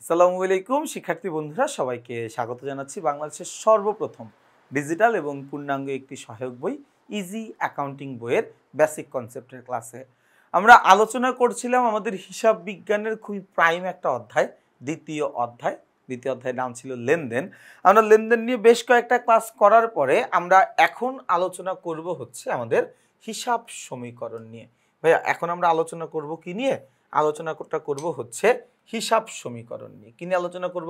আসসালামু আলাইকুম শিক্ষার্থী বন্ধুরা, সবাইকে স্বাগত জানাচ্ছি বাংলাদেশের সর্বপ্রথম ডিজিটাল এবং পূর্ণাঙ্গ একটি সহায়ক বই ইজি অ্যাকাউন্টিং বইয়ের বেসিক কনসেপ্টের ক্লাসে। আমরা আলোচনা করছিলাম আমাদের হিসাব বিজ্ঞানের খুবই প্রাইম একটা অধ্যায়, দ্বিতীয় অধ্যায়ের নাম ছিল লেনদেন। আমরা লেনদেন নিয়ে বেশ কয়েকটা ক্লাস করার পরে আমরা এখন আলোচনা করব হচ্ছে আমাদের হিসাব সমীকরণ নিয়ে। ভাইয়া এখন আমরা আলোচনা করব কি নিয়ে? আলোচনাটা করব হচ্ছে হিসাব সমীকরণ নিয়ে। কি নিয়ে আলোচনা করব?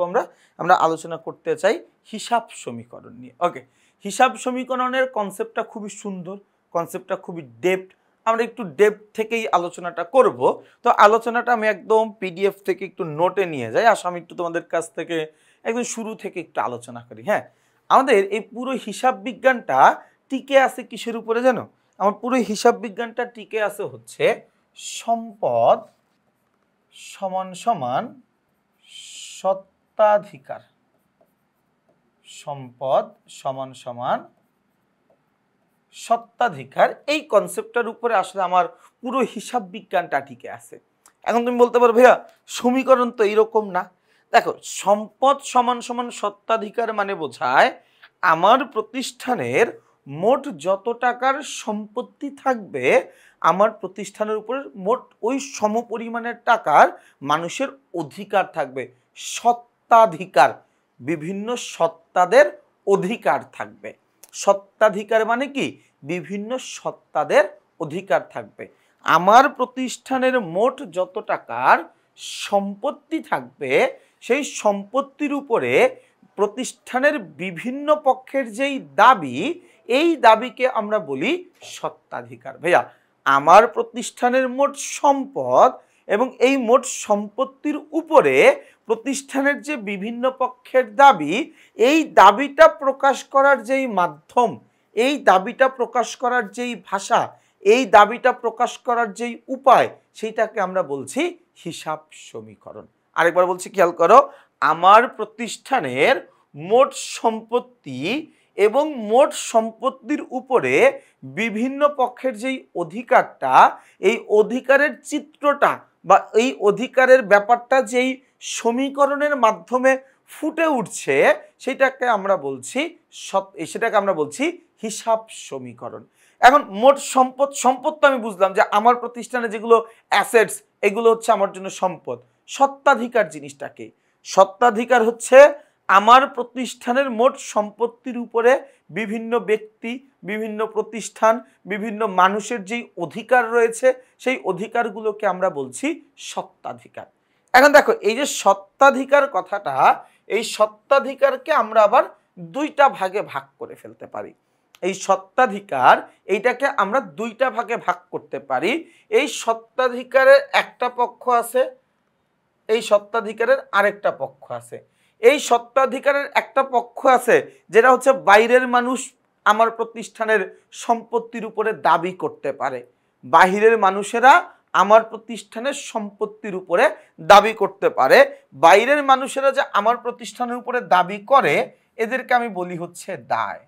আমরা আলোচনা করতে চাই হিসাব সমীকরণ নিয়ে। ওকে, হিসাব সমীকরণের কনসেপ্টটা খুবই সুন্দর, কনসেপ্টটা খুবই ডেপথ। আমরা একটু ডেপথ থেকেই আলোচনাটা করব। তো আলোচনাটা আমি একদম পিডিএফ থেকে একটু নোটে নিয়ে যাই। আমি একটু তোমাদের কাছ থেকে একদম শুরু থেকে একটু আলোচনা করি। হ্যাঁ, আমাদের এই পুরো হিসাব বিজ্ঞানটা টিকে আছে কিসের উপরে জানো? আমার পুরো হিসাব বিজ্ঞানটা টিকে আছে হচ্ছে সম্পদ সমান সমান সত্ত্বাধিকার। সম্পদ সমান সমান সত্ত্বাধিকার, এই কনসেপ্টটার উপরে আসলে আমার পুরো হিসাব বিজ্ঞানটা টিকে আছে। এখন তুমি বলতে পারো ভাইয়া সমীকরণ তো এইরকম না। দেখো, সম্পদ সমান সমান সত্ত্বাধিকার মানে বোঝায় আমার প্রতিষ্ঠানের মোট যত টাকার সম্পত্তি থাকবে, আমার প্রতিষ্ঠানের উপর মোট ওই সমপরিমাণের টাকার মানুষের অধিকার থাকবে। সত্ত্বাধিকার, বিভিন্ন সত্তাদের অধিকার থাকবে। সত্ত্বাধিকার মানে কি? বিভিন্ন সত্তাদের অধিকার থাকবে। আমার প্রতিষ্ঠানের মোট যত টাকার সম্পত্তি থাকবে, সেই সম্পত্তির উপরে প্রতিষ্ঠানের বিভিন্ন পক্ষের যেই দাবি, এই দাবিকে আমরা বলি সত্ত্বাধিকার। ভাইয়া, আমার প্রতিষ্ঠানের মোট সম্পদ এবং এই মোট সম্পত্তির উপরে প্রতিষ্ঠানের যে বিভিন্ন পক্ষের দাবি, এই দাবিটা প্রকাশ করার যেই মাধ্যম, এই দাবিটা প্রকাশ করার যেই ভাষা, এই দাবিটা প্রকাশ করার যেই উপায়, সেইটাকে আমরা বলছি হিসাব সমীকরণ। আরেকবার বলছি, খেয়াল করো, আমার প্রতিষ্ঠানের মোট সম্পত্তি এবং মোট সম্পত্তির উপরে বিভিন্ন পক্ষের যেই অধিকারটা, এই অধিকারের চিত্রটা বা এই অধিকারের ব্যাপারটা যেই সমীকরণের মাধ্যমে ফুটে উঠছে, সেটাকে আমরা বলছি হিসাব সমীকরণ। এখন মোট সম্পদ তো আমি বুঝলাম যে আমার প্রতিষ্ঠানে যেগুলো অ্যাসেটস, এগুলো হচ্ছে আমার জন্য সম্পদ। সত্ত্বাধিকার জিনিসটাকে, সত্ত্বাধিকার হচ্ছে আমার প্রতিষ্ঠানের মোট সম্পত্তির উপরে বিভিন্ন ব্যক্তি, বিভিন্ন প্রতিষ্ঠান, বিভিন্ন মানুষের যেই অধিকার রয়েছে, সেই অধিকারগুলোকে আমরা বলছি সত্ত্বাধিকার। এখন দেখো, এই যে সত্ত্বাধিকার কথাটা, এই সত্ত্বাধিকারকে আমরা আবার দুইটা ভাগে ভাগ করে ফেলতে পারি। এই সত্ত্বাধিকার, এইটাকে আমরা দুইটা ভাগে ভাগ করতে পারি। এই সত্ত্বাধিকারের একটা পক্ষ আছে, এই সত্ত্বাধিকারের আরেকটা পক্ষ আছে। এই সত্ত্বাধিকারের একটা পক্ষ আছে যেটা হচ্ছে বাইরের মানুষ আমার প্রতিষ্ঠানের সম্পত্তির উপরে দাবি করতে পারে। বাহিরের মানুষেরা আমার প্রতিষ্ঠানের সম্পত্তির উপরে দাবি করতে পারে। বাইরের মানুষেরা যে আমার প্রতিষ্ঠানের উপরে দাবি করে, এদেরকে আমি বলি হচ্ছে দায়।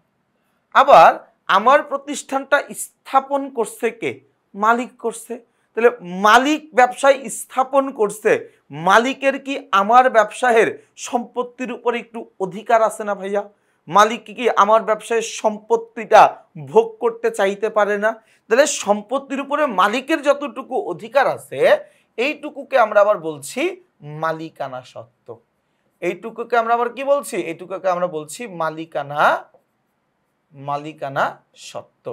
আবার আমার প্রতিষ্ঠানটা স্থাপন করছে কে? মালিক করছে। তাহলে মালিক ব্যবসায় স্থাপন করছে, মালিকের কি আমার ব্যবসায়ের সম্পত্তির উপরে একটু অধিকার আছে না ভাইয়া? মালিক কি আমার ব্যবসায়ের সম্পত্তিটা ভোগ করতে চাইতে পারে না? তাহলে সম্পত্তির উপরে মালিকের যতটুকু অধিকার আছে, এইটুকুকে আমরা আবার বলছি মালিকানা সত্ত্ব। এইটুকুকে আমরা আবার কি বলছি? এইটুকুকে আমরা বলছি মালিকানা সত্ত্ব।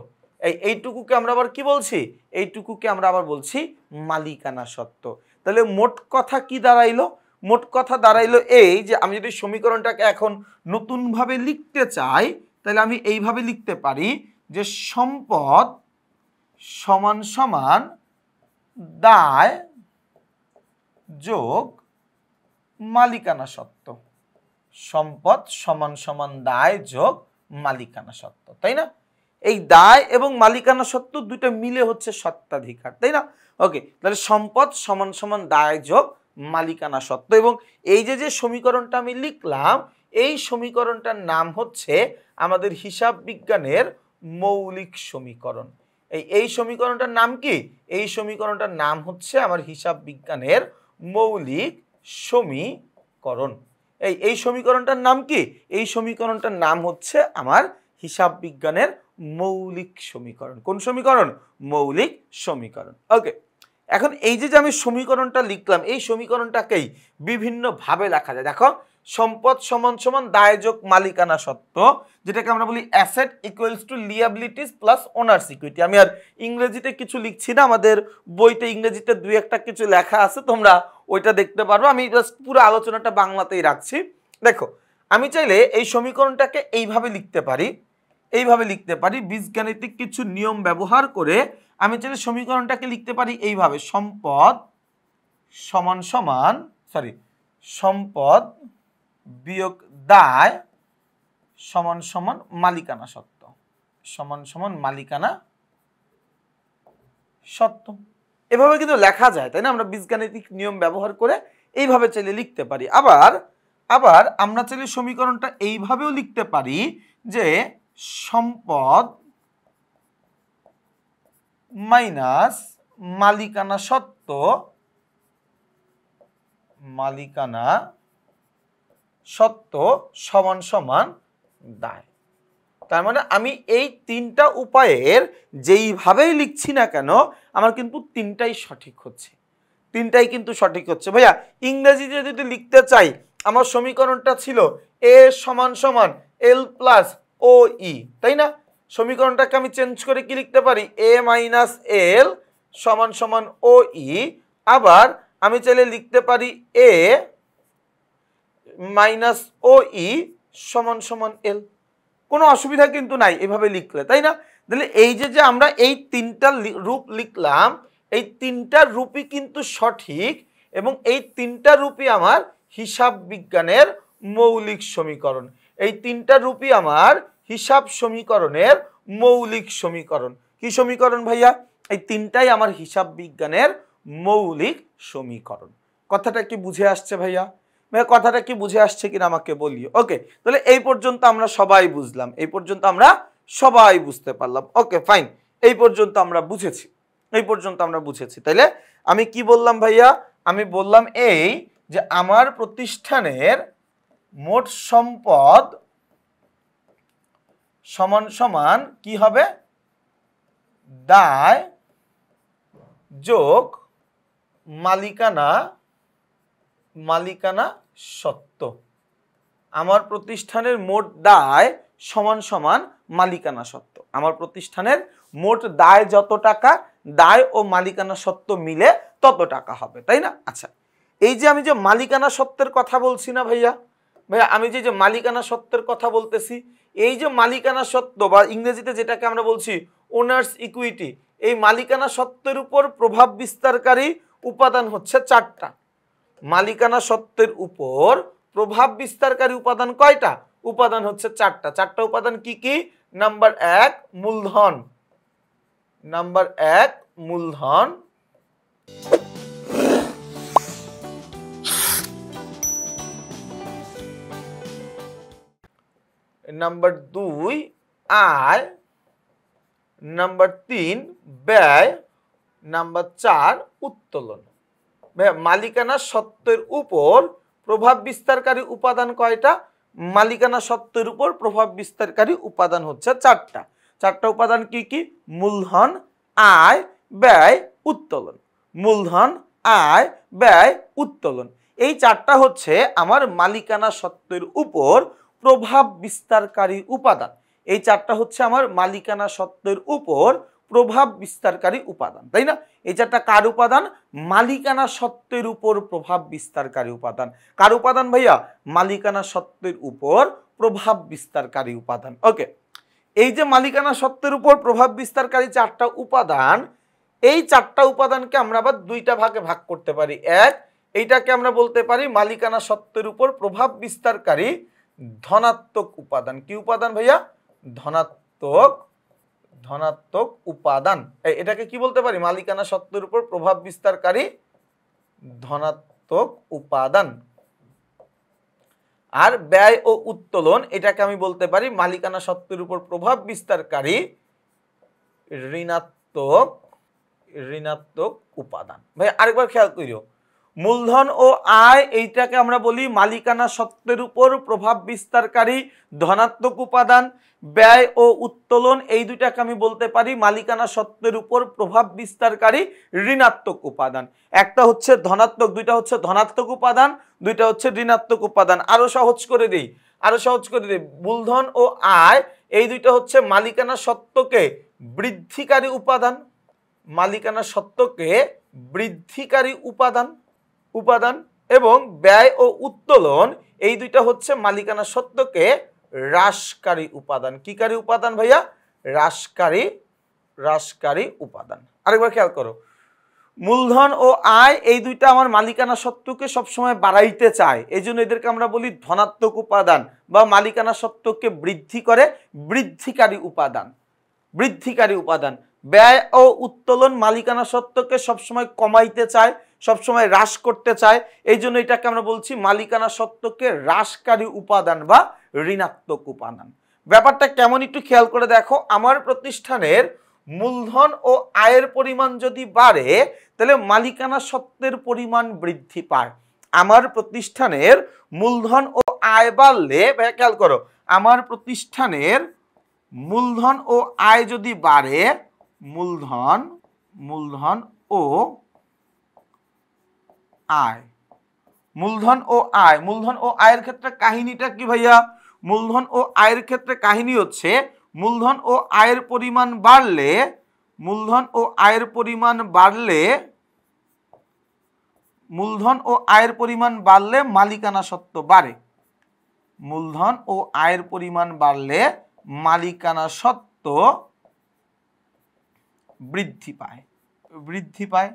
এইটুকুকে আমরা আবার কি বলছি? এইটুকুকে আমরা আবার বলছি মালিকানা সত্ত্ব। তাহলে মোট কথা কি দাঁড়াইলো? মোট কথা দাঁড়াইলো এই যে, আমি যদি সমীকরণটাকে এখন নতুনভাবে লিখতে চাই, তাহলে আমি এইভাবে লিখতে পারি যে সম্পদ সমান সমান দায় যোগ মালিকানা সত্ত্ব। সম্পদ সমান সমান দায় যোগ মালিকানা সত্ত্ব, তাই না? এই দায় এবং মালিকানা সত্ত্ব দুটো মিলে হচ্ছে সত্ত্বাধিকার, তাই না? ওকে, তাহলে সম্পদ সমান সমান দায় যোগ মালিকানা সত্ত্ব। এবং এই যে সমীকরণটা আমি লিখলাম, এই সমীকরণটার নাম হচ্ছে আমাদের হিসাব বিজ্ঞানের মৌলিক সমীকরণ। এই সমীকরণটার নাম কি? এই সমীকরণটার নাম হচ্ছে আমার হিসাব বিজ্ঞানের মৌলিক সমীকরণ। করণ। এই সমীকরণটার নাম কি? এই সমীকরণটার নাম হচ্ছে আমার হিসাব বিজ্ঞানের মৌলিক সমীকরণ। কোন সমীকরণ? মৌলিক সমীকরণ। ওকে, এখন এই যে আমি সমীকরণটা লিখলাম, এই সমীকরণটাকেই বিভিন্ন ভাবে লেখা যায়। দেখো, সম্পদ সমান সমান দায় যোগ মালিকানা সত্ত্ব, যেটাকে আমরা বলি asset equals to liabilities plus owners equity. আমি আর ইংরেজিতে কিছু লিখছি না, আমাদের বইতে ইংরেজিতে দুই একটা কিছু লেখা আছে, তোমরা ওইটা দেখতে পারবো। আমি জাস্ট পুরো আলোচনাটা বাংলাতেই রাখছি। দেখো, আমি চাইলে এই সমীকরণটাকে এইভাবে লিখতে পারি, এইভাবে লিখতে পারি। বীজগাণিতিক কিছু নিয়ম ব্যবহার করে আমি চাইলে সমীকরণটাকে লিখতে পারি এইভাবে, সম্পদ সমান সমান সম্পদ বিয়োগ দায় সমান সমান মালিকানা সত্ত্ব, সমান সমান মালিকানা সত্ত্ব। এভাবে কিন্তু লেখা যায়, তাই না? আমরা বীজগাণিতিক নিয়ম ব্যবহার করে এইভাবে চাইলে লিখতে পারি। আবার আবার আমরা চাইলে সমীকরণটা এইভাবেও লিখতে পারি যে সম্পদ মাইনাস মালিকানা সত্ত্ব, মালিকানা সত্ত্ব সমান সমান দায়। তার মানে আমি এই তিনটা উপায়ের যেইভাবেই লিখছি না কেন, আমার কিন্তু তিনটাই সঠিক হচ্ছে, তিনটাই কিন্তু সঠিক হচ্ছে। ভাইয়া ইংরেজিতে যদি লিখতে চাই, আমার সমীকরণটা ছিল এ সমান সমান এল প্লাস ও ই, তাই না? সমীকরণটাকে আমি চেঞ্জ করে কি লিখতে পারি? এ মাইনাস এল সমান সমান ও ই। আবার আমি চাইলে লিখতে পারি এ মাইনাস ও ই সমান সমান এল। কোনো অসুবিধা কিন্তু নাই এভাবে লিখলে, তাই না? তাহলে এই যে আমরা এই তিনটা রূপ লিখলাম, এই তিনটা রূপই কিন্তু সঠিক, এবং এই তিনটা রূপই আমার হিসাব বিজ্ঞানের মৌলিক সমীকরণ। এই তিনটা রূপই আমার হিসাব সমীকরণের মৌলিক সমীকরণ। কি সমীকরণ ভাইয়া? এই তিনটাই আমার হিসাব বিজ্ঞানের মৌলিক সমীকরণ। কথাটা কি বুঝে আসছে ভাইয়া? কথাটা কি বুঝে আসছে কিনা আমাকে বলিও। ওকে, তাহলে এই পর্যন্ত আমরা সবাই বুঝলাম, এই পর্যন্ত আমরা সবাই বুঝতে পারলাম। ওকে ফাইন, এই পর্যন্ত আমরা বুঝেছি, এই পর্যন্ত আমরা বুঝেছি। তাইলে আমি কি বললাম ভাইয়া? আমি বললাম এই যে আমার প্রতিষ্ঠানের মোট সম্পদ সমান সমান কি হবে? দায় যোগ মালিকানা সত্ত্ব। আমার প্রতিষ্ঠানের মোট দায় সমান সমান মালিকানা সত্ত্ব। আমার প্রতিষ্ঠানের মোট দায় যত টাকা, দায় ও মালিকানা সত্ত্ব মিলে তত টাকা হবে, তাই না? আচ্ছা, এই যে আমি যে মালিকানা সত্ত্বের কথা বলছি না ভাইয়া, আমি যে মালিকানা সত্ত্বের কথা বলতেছি, এই যে মালিকানা সত্ত্ব বা ইংরেজিতে যেটাকে আমরা বলছি ওনার্স ইকুইটি, এই মালিকানা সত্ত্বের উপর প্রভাব বিস্তারকারী উপাদান হচ্ছে চারটা। মালিকানা সত্ত্বের উপর প্রভাব বিস্তারকারী উপাদান কয়টা? উপাদান হচ্ছে চারটা। চারটা উপাদান কি কি? নাম্বার 1 মূলধন, নাম্বার 1 মূলধন, নাম্বার 2 আয়, নাম্বার 3 ব্যয়, নাম্বার 4 উত্তোলন। মালিকানা সত্ত্বের উপর প্রভাব বিস্তারকারী উপাদান কয়টা? মালিকানা সত্ত্বের উপর প্রভাব বিস্তারকারী উপাদান হচ্ছে চারটা। চারটা উপাদান কি কি? মূলধন, আয়, ব্যয়, উত্তোলন। মূলধন, আয়, ব্যয়, উত্তোলন, এই চারটা হচ্ছে আমার মালিকানা সত্ত্বের উপর প্রভাব বিস্তারকারী উপাদান। এই চারটা হচ্ছে আমার মালিকানা সত্ত্বের উপর প্রভাব বিস্তারকারী উপাদান, তাই না? এই চারটা কার উপাদান? মালিকানা সত্ত্বের উপর প্রভাব বিস্তারকারী উপাদান। কার উপাদান ভাইয়া? মালিকানা সত্ত্বের উপর প্রভাব বিস্তারকারী উপাদান। ওকে, এই যে মালিকানা সত্ত্বের উপর প্রভাব বিস্তারকারী চারটা উপাদান, এই চারটা উপাদানকে আমরা আবার দুইটা ভাগে ভাগ করতে পারি। এক, এইটাকে আমরা বলতে পারি মালিকানা সত্ত্বের উপর প্রভাব বিস্তারকারী ধনাত্মক উপাদান। কি উপাদান ভাইয়া? ধনাত্মক উপাদান। এটাকে কি বলতে পারি? মালিকানা সত্ত্বের উপর প্রভাব বিস্তারকারী ধনাত্মক উপাদান। আর ব্যয় ও উত্তোলন, এটাকে আমি বলতে পারি মালিকানা সত্ত্বের উপর প্রভাব বিস্তারকারী ঋণাত্মক উপাদান। ভাই আরেকবার খেয়াল করিও, মূলধন ও আয় এইটাকে আমরা বলি মালিকানা সত্ত্বের উপর প্রভাব বিস্তারকারী ধনাত্মক উপাদান। ব্যয় ও উত্তোলন এই দুইটাকে আমি বলতে পারি মালিকানা সত্ত্বের উপর প্রভাব বিস্তারকারী ঋণাত্মক উপাদান। একটা হচ্ছে ধনাত্মক, দুইটা হচ্ছে ধনাত্মক উপাদান, দুইটা হচ্ছে ঋণাত্মক উপাদান। আরো সহজ করে দিই, মূলধন ও আয় এই দুইটা হচ্ছে মালিকানা সত্ত্বকে বৃদ্ধিকারী উপাদান, মালিকানা সত্ত্বকে বৃদ্ধিকারী উপাদান এবং ব্যয় ও উত্তোলন এই দুইটা হচ্ছে মালিকানা সত্ত্বকে হ্রাসকারী উপাদান। কিকারী উপাদান ভাইয়া? হ্রাসকারী উপাদান। আরেকবার খেয়াল করো, মূলধন ও আয় এই দুইটা আমার মালিকানা সত্ত্বকে সবসময় বাড়াইতে চায়, এই জন্য এদেরকে আমরা বলি ধনাত্মক উপাদান বা মালিকানা সত্ত্বকে বৃদ্ধি করে বৃদ্ধিকারী উপাদান। ব্যয় ও উত্তোলন মালিকানা সত্ত্বকে সবসময় কমাইতে চায়, সবসময় হ্রাস করতে চায়, এই জন্য এটাকে আমরা বলছি মালিকানা সত্ত্বকে হ্রাসকারী উপাদান বা ঋণাত্মক উপাদান। ব্যাপারটা কেমন একটু খেয়াল করে দেখো, আমার প্রতিষ্ঠানের মূলধন ও আয়ের পরিমাণ যদি বাড়ে তাহলে মালিকানা সত্ত্বের পরিমাণ বৃদ্ধি পায়। আমার প্রতিষ্ঠানের মূলধন ও আয় বাড়লে, খেয়াল করো, আমার প্রতিষ্ঠানের মূলধন ও আয় যদি বাড়ে, মূলধন ও আয়, মূলধন ও আয়ের ক্ষেত্রে কাহিনীটা কি ভাইয়া? মূলধন ও আয়ের ক্ষেত্রে কাহিনী হচ্ছে মূলধন ও আয়ের পরিমাণ বাড়লে মালিকানা সত্ত্ব বাড়ে। মূলধন ও আয়ের পরিমাণ বাড়লে মালিকানা সত্ত্ব বৃদ্ধি পায়।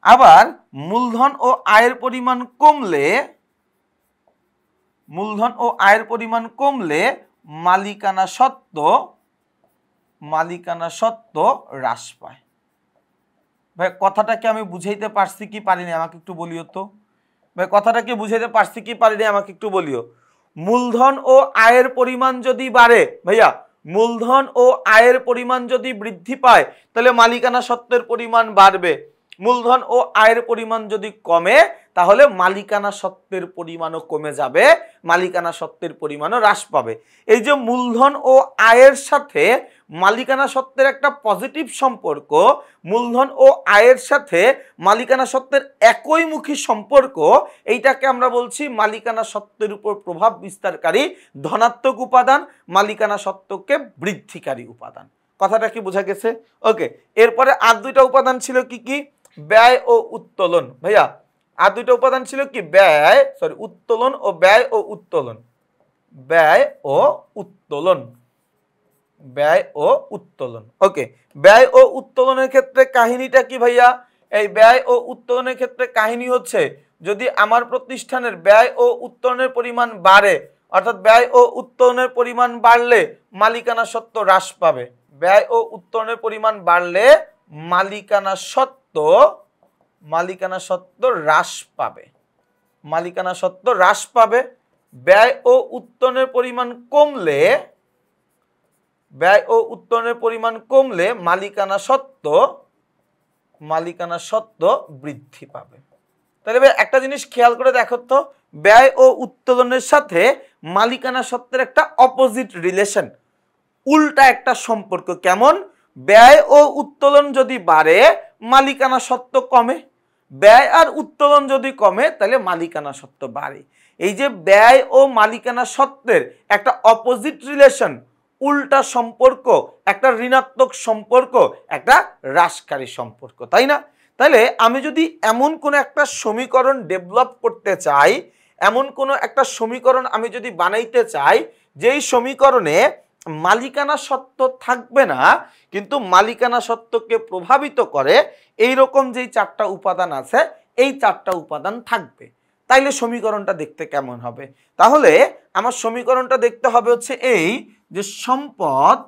আবার মূলধন ও আয়ের পরিমাণ কমলে মালিকানা সত্ত্ব হ্রাস পায়। ভাই কথাটাকে আমি বুঝাইতে পারছি কি পারিনি আমাকে একটু বলিও তো। মূলধন ও আয়ের পরিমাণ যদি বাড়ে ভাইয়া, মূলধন ও আয়ের পরিমাণ যদি বৃদ্ধি পায় তাহলে মালিকানা সত্ত্বের পরিমাণ বাড়বে। মূলধন ও আয়ের পরিমাণ যদি কমে তাহলে মালিকানা সত্ত্বের পরিমাণও কমে যাবে, মালিকানা সত্ত্বের পরিমাণও হ্রাস পাবে। এই যে মূলধন ও আয়ের সাথে মালিকানা সত্ত্বের একটা পজিটিভ সম্পর্ক, মূলধন ও আয়ের সাথে মালিকানা সত্ত্বের একইমুখী সম্পর্ক, এইটাকে আমরা বলছি মালিকানা সত্ত্বের উপর প্রভাব বিস্তারকারী ধনাত্মক উপাদান, মালিকানা সত্ত্বকে বৃদ্ধিকারী উপাদান। কথাটা কি বোঝা গেছে? ওকে, এরপরে আর দুইটা উপাদান ছিল কি কি? ব্যয় ও উত্তোলন। ভাইয়া আর দুইটা উপাদান ছিল কি? উত্তোলন ও ব্যয় ও উত্তোলন। ওকে, ব্যয় ও উত্তোলনের ক্ষেত্রে কাহিনীটা কি ভাইয়া? এই ব্যয় ও উত্তোলনের ক্ষেত্রে কাহিনী হচ্ছে যদি আমার প্রতিষ্ঠানের ব্যয় ও উত্তোলনের পরিমাণ বাড়ে, অর্থাৎ ব্যয় ও উত্তোলনের পরিমাণ বাড়লে মালিকানা সত্ত্ব হ্রাস পাবে। ব্যয় ও উত্তোলনের পরিমাণ বাড়লে মালিকানা সত্ত্ব হ্রাস পাবে। ব্যয় ও উত্তোলনের পরিমাণ কমলে মালিকানা সত্ত্ব বৃদ্ধি পাবে। তাহলে একটা জিনিস খেয়াল করে দেখো তো, ব্যয় ও উত্তোলনের সাথে মালিকানা সত্ত্বের একটা অপোজিট রিলেশন, উল্টা একটা সম্পর্ক। কেমন? ব্যয় ও উত্তোলন যদি বাড়ে মালিকানা সত্ত্ব কমে, ব্যয় আর উত্তোলন যদি কমে তাহলে মালিকানা সত্ত্ব বাড়ে। এই যে ব্যয় ও মালিকানা সত্ত্বের একটা অপোজিট রিলেশন, উল্টা সম্পর্ক, একটা ঋণাত্মক সম্পর্ক, একটা হ্রাসকারী সম্পর্ক, তাই না? তাহলে আমি যদি এমন কোনো একটা সমীকরণ ডেভেলপ করতে চাই, এমন কোনো একটা সমীকরণ আমি যদি বানাইতে চাই যেই সমীকরণে মালিকানা সত্ত্ব থাকবে না কিন্তু মালিকানা সত্ত্বকে প্রভাবিত করে এই রকম যেই চারটা উপাদান আছে, এই চারটা উপাদান থাকবে, তাইলে সমীকরণটা দেখতে কেমন হবে? তাহলে আমার সমীকরণটা দেখতে হবে হচ্ছে এই যে সম্পদ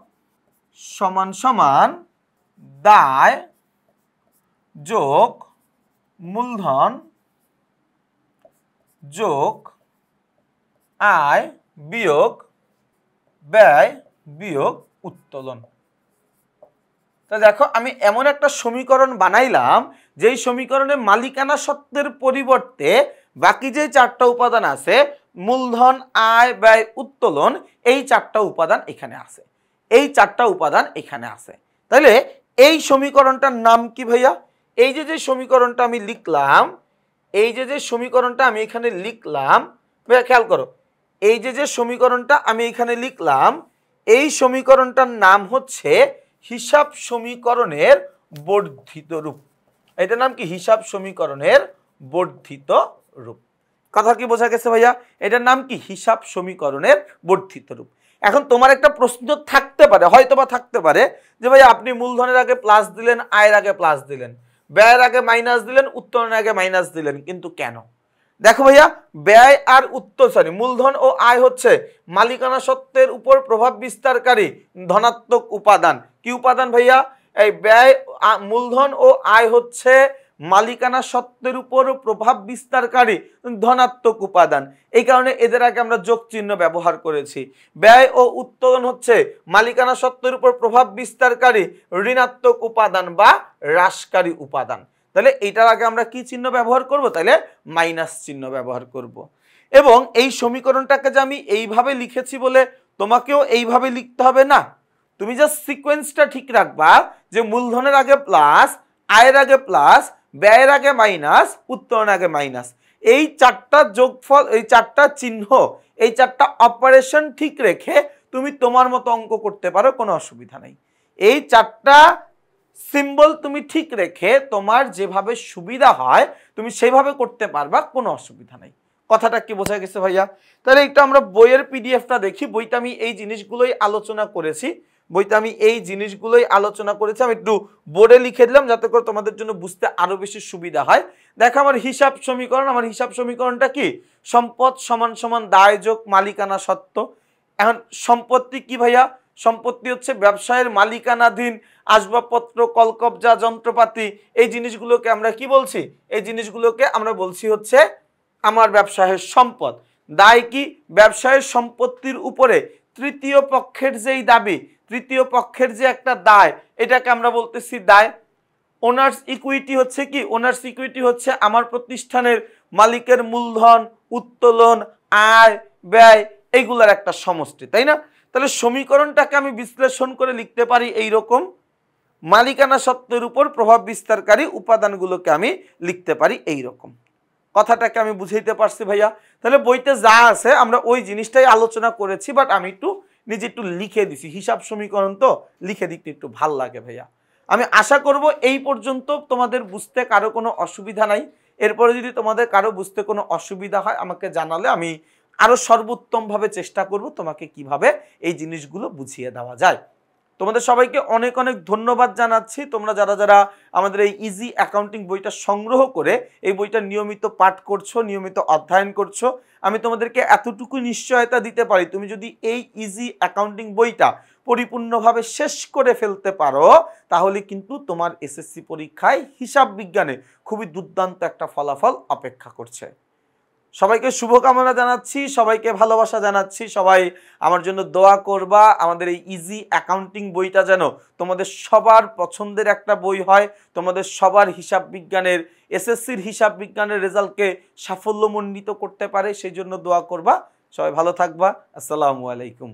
সমান সমান দায় যোগ মূলধন যোগ আয় বিয়োগ ব্যয় বিয়োগ উত্তোলন। তো দেখো আমি এমন একটা সমীকরণ বানাইলাম যেই সমীকরণে মালিকানা সত্ত্বের পরিবর্তে বাকি যে 4টা উপাদান আছে, মূলধন, আয়, ব্যয়, উত্তোলন, এই 4টা উপাদান এখানে আছে, এই 4টা উপাদান এখানে আছে। তাহলে এই সমীকরণটার নাম কি ভাইয়া? এই যে সমীকরণটা আমি লিখলাম, এই যে সমীকরণটা আমি এখানে লিখলাম, ভাইয়া খেয়াল করো, এই যে সমীকরণটা আমি এখানে লিখলাম, এই সমীকরণটার নাম হচ্ছে হিসাব সমীকরণের বর্ধিত রূপ। এটার নাম কি? হিসাব সমীকরণের বর্ধিত রূপ। কথা কি বোঝা গেছে ভাইয়া? এটার নাম কি? হিসাব সমীকরণের বর্ধিত রূপ। এখন তোমার একটা প্রশ্ন থাকতে পারে, হয়তোবা থাকতে পারে, যে ভাই আপনি মূলধনের আগে প্লাস দিলেন, আয়ের আগে প্লাস দিলেন, ব্যয়ের আগে মাইনাস দিলেন, উত্তোলনের আগে মাইনাস দিলেন, কিন্তু কেন? দেখো ভাইয়া, ব্যয় আর মূলধন ও আয় হচ্ছে মালিকানা সত্ত্বের উপর প্রভাব বিস্তারকারী ধনাত্মক উপাদান। কি উপাদান ভাইয়া? এই ব্যয়, মূলধন ও আয় হচ্ছে মালিকানা সত্ত্বের উপর প্রভাব বিস্তারকারী ধনাত্মক উপাদান। এই কারণে এদের আগে আমরা যোগ চিহ্ন ব্যবহার করেছি। ব্যয় ও উত্তোলন হচ্ছে মালিকানা সত্ত্বের উপর প্রভাব বিস্তারকারী ঋণাত্মক উপাদান বা হ্রাসকারী উপাদান। তাহলে এটার আগে আমরা কি চিহ্ন ব্যবহার করব? তাহলে মাইনাস চিহ্ন ব্যবহার করব। এবং এই সমীকরণটাকে যে আমি এইভাবে লিখেছি বলে তোমাকেও এইভাবে লিখতে হবে না। তুমি জাস্ট সিকোয়েন্সটা ঠিক রাখবা, যে মূলধনের আগে প্লাস, আয়ের আগে প্লাস, ব্যয়ের আগে মাইনাস, উত্তোলনের আগে মাইনাস। এই 4টা যোগফল, এই 4টা চিহ্ন, এই 4টা অপারেশন ঠিক রেখে তুমি তোমার মতো অঙ্ক করতে পারো, কোনো অসুবিধা নেই। এই 4টা সিম্বল তুমি ঠিক রেখে তোমার যেভাবে সুবিধা হয় তুমি সেইভাবে করতে পারবা, কোনো অসুবিধা নেই। কথাটা কি বোঝা গেছে ভাইয়া? তাহলে একটু আমরা বইয়ের পিডিএফটা দেখি। বইটা আমি এই জিনিসগুলোই আলোচনা করেছি, আমি একটু বোর্ডে লিখে দিলাম যাতে করে তোমাদের জন্য বুঝতে আরো বেশি সুবিধা হয়। দেখো আমার হিসাব সমীকরণ, আমার হিসাব সমীকরণটা কি? সম্পদ সমান সমান দায় যোগ মালিকানা সত্ত্ব। এখন সম্পত্তি কি ভাইয়া? সম্পত্তি হচ্ছে ব্যবসায়ের মালিকানাধীন আসবাবপত্র, কলকবজা, যন্ত্রপাতি, এই জিনিসগুলোকে আমরা কি বলছি? এই জিনিসগুলোকে আমরা বলছি হচ্ছে আমার ব্যবসায়ের সম্পদ। দায় কি? ব্যবসায়ের সম্পত্তির উপরে তৃতীয় পক্ষের যেই দাবি, তৃতীয় পক্ষের যে একটা দায়, এটাকে আমরা বলতেছি দায়। ওনার্স ইকুইটি হচ্ছে কি? ওনার্স ইকুইটি হচ্ছে আমার প্রতিষ্ঠানের মালিকের মূলধন, উত্তোলন, আয়, ব্যয়, এইগুলার একটা সমষ্টি, তাই না? তাহলে সমীকরণটাকে আমি বিশ্লেষণ করে লিখতে পারি এইরকম, মালিকানা সত্ত্বের উপর প্রভাব বিস্তারকারী উপাদানগুলোকে আমি লিখতে পারি এইরকম। কথাটাকে আমি বুঝাইতে পারছি ভাইয়া? তাহলে বইতে যা আছে আমরা ওই জিনিসটাই আলোচনা করেছি, বাট আমি নিজে একটু লিখে দিছি। হিসাব সমীকরণ তো লিখে দিতে একটু ভাল লাগে ভাইয়া। আমি আশা করব এই পর্যন্ত তোমাদের বুঝতে কারো কোনো অসুবিধা নাই। এরপরে যদি তোমাদের কারো বুঝতে কোনো অসুবিধা হয় আমাকে জানালে আমি আরো সর্বোত্তমভাবে চেষ্টা করব তোমাকে কিভাবে এই জিনিসগুলো বুঝিয়ে দেওয়া যায়। তোমাদের সবাইকে অনেক অনেক ধন্যবাদ জানাচ্ছি। তোমরা যারা যারা আমাদের এই ইজি অ্যাকাউন্টিং বইটা সংগ্রহ করে এই বইটা নিয়মিত পাঠ করছো, নিয়মিত অধ্যয়ন করছো, আমি তোমাদেরকে এতটুকু নিশ্চয়তা দিতে পারি, তুমি যদি এই ইজি অ্যাকাউন্টিং বইটা পরিপূর্ণভাবে শেষ করে ফেলতে পারো তাহলে কিন্তু তোমার এসএসসি পরীক্ষায় হিসাব বিজ্ঞানে খুবই দুর্দান্ত একটা ফলাফল অপেক্ষা করছে। সবাইকে শুভকামনা জানাচ্ছি, সবাইকে ভালোবাসা জানাচ্ছি। সবাই আমার জন্য দোয়া করবা, আমাদের এই ইজি অ্যাকাউন্টিং বইটা যেন তোমাদের সবার পছন্দের একটা বই হয়, তোমাদের সবার হিসাব বিজ্ঞানের, এসএসসির হিসাব বিজ্ঞানের রেজাল্টকে সাফল্যমণ্ডিত করতে পারে, সেই জন্য দোয়া করবা। সবাই ভালো থাকবা। আসসালামু আলাইকুম।